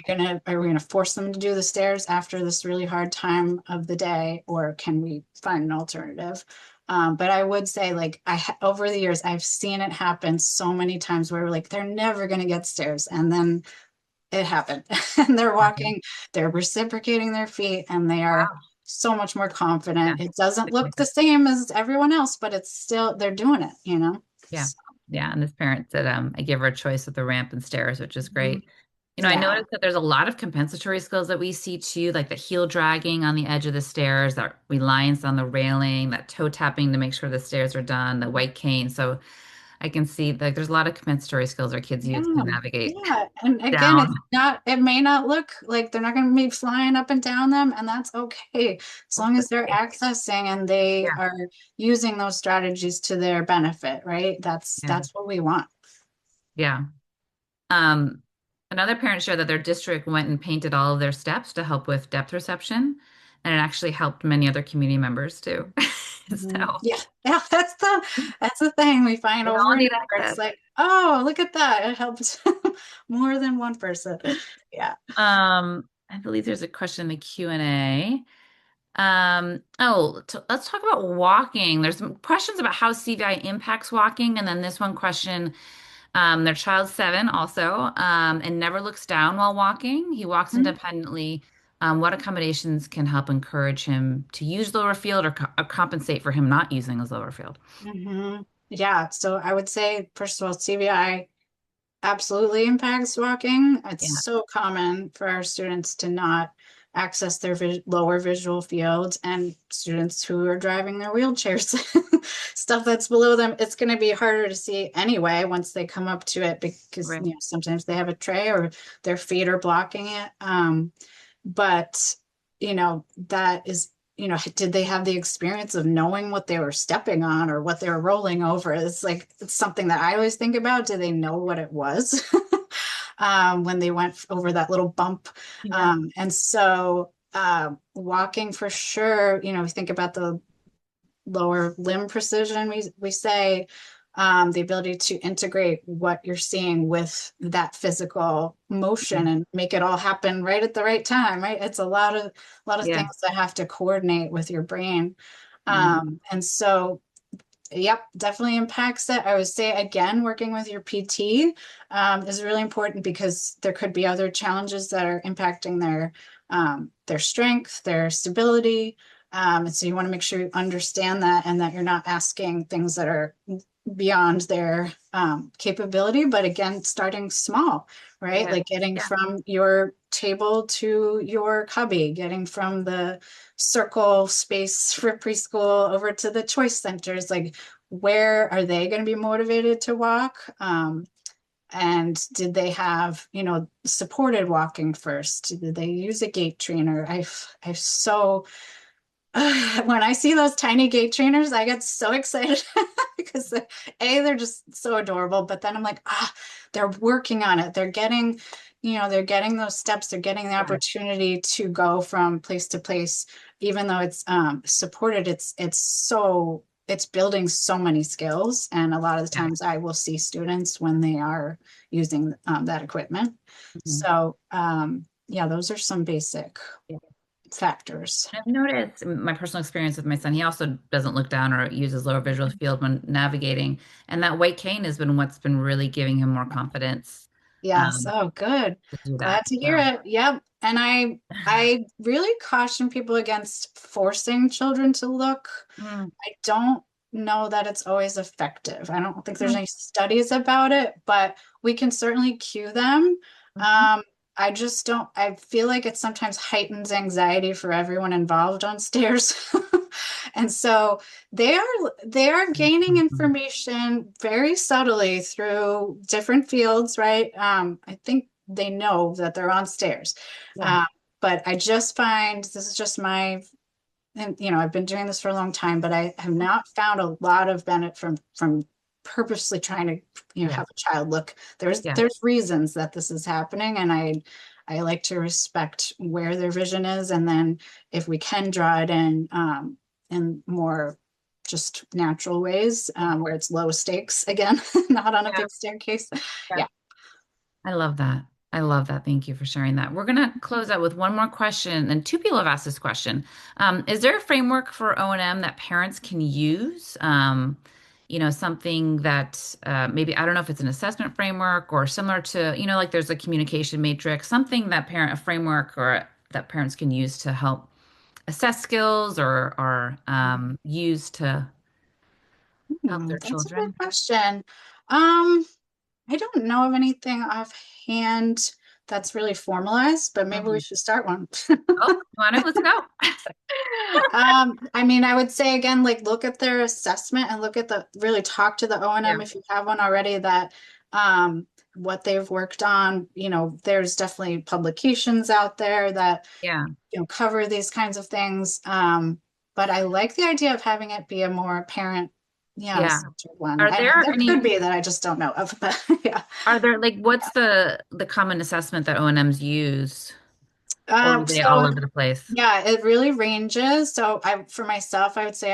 [SPEAKER 2] we gonna force them to do the stairs after this really hard time of the day, or can we find an alternative? But I would say, like, over the years, I've seen it happen so many times where we're like, they're never gonna get stairs, and then it happened, and they're
[SPEAKER 1] Mhm.
[SPEAKER 2] walking, they're reciprocating their feet, and they are
[SPEAKER 1] Wow.
[SPEAKER 2] so much more
[SPEAKER 1] Yeah.
[SPEAKER 2] confident. It doesn't
[SPEAKER 1] Good
[SPEAKER 2] look the
[SPEAKER 1] data.
[SPEAKER 2] same as everyone else, but it's still they're doing it.
[SPEAKER 1] Yeah. Yeah. And this parent said, I give her a choice with the ramp and stairs, which is
[SPEAKER 2] Mhm.
[SPEAKER 1] great. I
[SPEAKER 2] Yeah.
[SPEAKER 1] noticed that there's a lot of compensatory skills that we see too, like the heel dragging on the edge of the stairs, that reliance on the railing, that toe tapping to make sure the stairs are done, the white cane. So I can see like there's a lot of compensatory skills our kids use to
[SPEAKER 2] Yeah,
[SPEAKER 1] navigate
[SPEAKER 2] yeah. And again,
[SPEAKER 1] down.
[SPEAKER 2] it may not look like they're not going to be flying up and down them, and that's okay. As long as they're accessing and they
[SPEAKER 1] Yeah.
[SPEAKER 2] are using those strategies to their benefit, right?
[SPEAKER 1] Yeah.
[SPEAKER 2] That's what we want.
[SPEAKER 1] Yeah. Um, Another parent shared that their district went and painted all of their steps to help with depth perception, and it actually helped many other community members too.
[SPEAKER 2] Mhm.
[SPEAKER 1] So
[SPEAKER 2] Yeah, yeah, that's the thing we find
[SPEAKER 1] we
[SPEAKER 2] over
[SPEAKER 1] all
[SPEAKER 2] and
[SPEAKER 1] need
[SPEAKER 2] over. It's
[SPEAKER 1] access.
[SPEAKER 2] like, oh, look at that. It helps more than one person. Yeah.
[SPEAKER 1] I believe there's a question in the Q&A. Let's talk about walking. There's some questions about how CVI impacts walking, and then this one question. Their child's 7 also, and never looks down while walking. He walks independently. What accommodations can help encourage him to use lower field or compensate for him not using his lower field?
[SPEAKER 2] Mm-hmm. Yeah. So I would say, first of all, CVI absolutely impacts walking. It's
[SPEAKER 1] Yeah,
[SPEAKER 2] so common for our students to not access their lower visual fields, and students who are driving their wheelchairs, stuff that's below them, it's going to be harder to see anyway once they come up to it because
[SPEAKER 1] right.
[SPEAKER 2] sometimes they have a tray or their feet are blocking it. But that is, did they have the experience of knowing what they were stepping on or what they were rolling over? It's something that I always think about. Do they know what it was when they went over that little bump?
[SPEAKER 1] Yeah,
[SPEAKER 2] And so walking for sure, we think about the lower limb precision, we say, the ability to integrate what you're seeing with that physical motion
[SPEAKER 1] yeah,
[SPEAKER 2] and make it all happen right at the right time, right? It's a lot of
[SPEAKER 1] yeah.
[SPEAKER 2] things that have to coordinate with your brain.
[SPEAKER 1] Mhm.
[SPEAKER 2] And so, yep, definitely impacts it. I would say again, working with your PT is really important because there could be other challenges that are impacting their strength, their stability. And so you want to make sure you understand that and that you're not asking things that are beyond their capability. But again, starting small, right?
[SPEAKER 1] Yeah,
[SPEAKER 2] Like getting
[SPEAKER 1] yeah,
[SPEAKER 2] from your table to your cubby, getting from the circle space for preschool over to the choice centers. Like, where are they going to be motivated to walk? And did they have, supported walking first? Did they use a gait trainer? I've so when I see those tiny gate trainers, I get so excited because they're just so adorable. But then I'm like, they're working on it. They're getting those steps. They're getting the
[SPEAKER 1] yeah,
[SPEAKER 2] opportunity to go from place to place, even though it's supported. It's building so many skills. And a lot of the
[SPEAKER 1] yeah.
[SPEAKER 2] times I will see students when they are using that equipment.
[SPEAKER 1] Mhm.
[SPEAKER 2] So yeah, those are some basic
[SPEAKER 1] Yeah.
[SPEAKER 2] factors.
[SPEAKER 1] I've noticed in my personal experience with my son, he also doesn't look down or uses lower visual field when navigating. And that white cane has been what's been really giving him more confidence
[SPEAKER 2] Yes. Oh, good.
[SPEAKER 1] to do
[SPEAKER 2] Glad
[SPEAKER 1] that.
[SPEAKER 2] to hear
[SPEAKER 1] So,
[SPEAKER 2] it. Yep. And I really caution people against forcing children to look.
[SPEAKER 1] mm,
[SPEAKER 2] I don't know that it's always effective. I don't think there's
[SPEAKER 1] mm,
[SPEAKER 2] any studies about it, but we can certainly cue them.
[SPEAKER 1] mhm.
[SPEAKER 2] Um, I just don't, I feel like it sometimes heightens anxiety for everyone involved on stairs. And so they are gaining information very subtly through different fields, right? I think they know that they're on stairs.
[SPEAKER 1] Yeah.
[SPEAKER 2] Um, but I just find this is just my, and I've been doing this for a long time, but I have not found a lot of benefit from purposely trying to,
[SPEAKER 1] Yeah.
[SPEAKER 2] have a child look.
[SPEAKER 1] Yeah.
[SPEAKER 2] There's reasons that this is happening, and I like to respect where their vision is, and then if we can draw it in more just natural ways, where it's low stakes again, not on a
[SPEAKER 1] Yeah.
[SPEAKER 2] big staircase.
[SPEAKER 1] Yeah.
[SPEAKER 2] Yeah.
[SPEAKER 1] I love that. I love that. Thank you for sharing that. We're going to close out with one more question, and two people have asked this question. Is there a framework for O&M that parents can use? Something that maybe, I don't know if it's an assessment framework or similar to, like there's a communication matrix, something that a framework or that parents can use to help assess skills or use to help their
[SPEAKER 2] That's a good
[SPEAKER 1] children.
[SPEAKER 2] question. Um, I don't know of anything offhand that's really formalized, but maybe we
[SPEAKER 1] Mhm.
[SPEAKER 2] should start one.
[SPEAKER 1] Oh, you want it? Let's go.
[SPEAKER 2] I mean, I would say again, like look at their assessment and look at really talk to the
[SPEAKER 1] Yeah.
[SPEAKER 2] O&M if you have one already that um, what they've worked on. There's definitely publications out there that
[SPEAKER 1] Yeah.
[SPEAKER 2] cover these kinds of things. But I like the idea of having it be a more parent,
[SPEAKER 1] Yeah.
[SPEAKER 2] centered one.
[SPEAKER 1] Are
[SPEAKER 2] And
[SPEAKER 1] there
[SPEAKER 2] there
[SPEAKER 1] any
[SPEAKER 2] could be that I just don't know of, but yeah.
[SPEAKER 1] Are there like what's the common assessment that O&Ms use, or are they all
[SPEAKER 2] So
[SPEAKER 1] over the place?
[SPEAKER 2] yeah, it really ranges. So for myself, I would say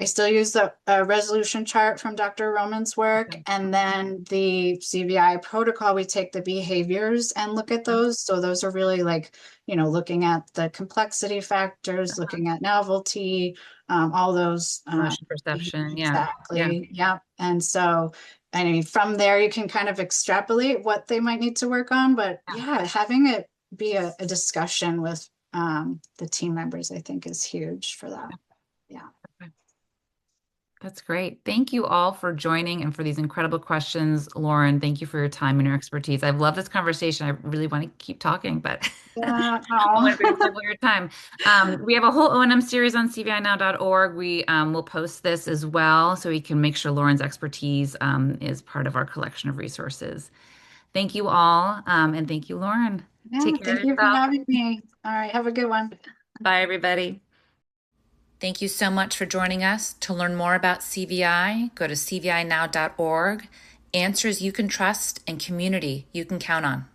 [SPEAKER 2] I still use the resolution chart from Dr. Roman's work,
[SPEAKER 1] Okay.
[SPEAKER 2] and then the CVI protocol, we take the behaviors and look at
[SPEAKER 1] Mhm.
[SPEAKER 2] those. So those are really like, looking at the complexity factors,
[SPEAKER 1] Uh-huh.
[SPEAKER 2] looking at novelty, all those
[SPEAKER 1] Emotion perception. Yeah. Yeah.
[SPEAKER 2] exactly. Yeah. And so, I mean, from there, you can kind of extrapolate what they might need to work on. But
[SPEAKER 1] Yeah.
[SPEAKER 2] yeah, having it be a discussion with the team members, I think is huge for that. Yeah.
[SPEAKER 1] Okay. That's great. Thank you all for joining and for these incredible questions. Lauren, thank you for your time and your expertise. I've loved this conversation. I really want to keep talking, but
[SPEAKER 2] Yeah.
[SPEAKER 1] I want
[SPEAKER 2] Oh.
[SPEAKER 1] to be respectful of your time. We have a whole O&M series on cvinow.org. We will post this as well so we can make sure Lauren's expertise is part of our collection of resources. Thank you all, and thank you, Lauren.
[SPEAKER 2] Yeah,
[SPEAKER 1] Take care of
[SPEAKER 2] thank you for
[SPEAKER 1] yourself.
[SPEAKER 2] having me. All right, have a good one.
[SPEAKER 1] Bye, everybody. Thank you so much for joining us. To learn more about CVI, go to cvinow.org. Answers you can trust and community you can count on.